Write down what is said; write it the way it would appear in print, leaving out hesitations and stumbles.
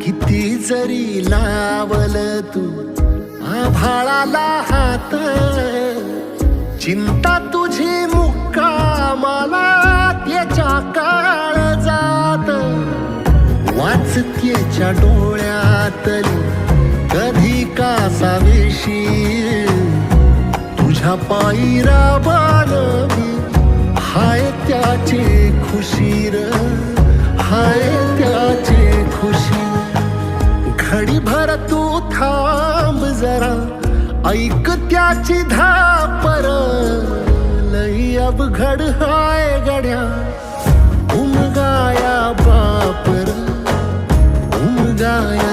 किती जरी लावल तू आभाळाला हात, चिंता तुझी मुक्कामाला त्याच्या काळजात. वाचतेच्या डोळ्यातली कधी कासावेशी, तुझ्या पायी राबानवी हाय त्याची खुशीर, हाय त्याची खुशी. घडीभर तू थांब जरा, ऐक त्याची धापर, लई अवघड हाय गड्या उमगाया बापर, उमगाया